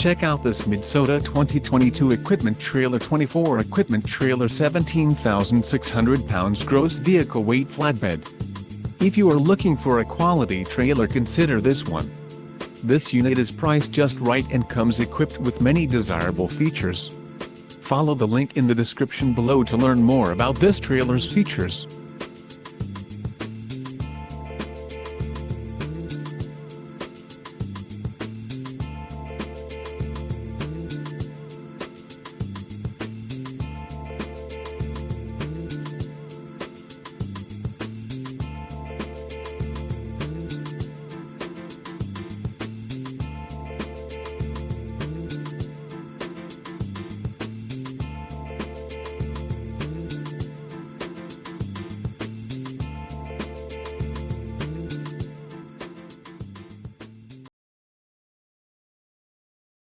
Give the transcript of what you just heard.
Check out this Midsota 2022 Equipment Trailer 24 Equipment Trailer 17,600 pounds gross vehicle weight flatbed. If you are looking for a quality trailer, consider this one. This unit is priced just right and comes equipped with many desirable features. Follow the link in the description below to learn more about this trailer's features.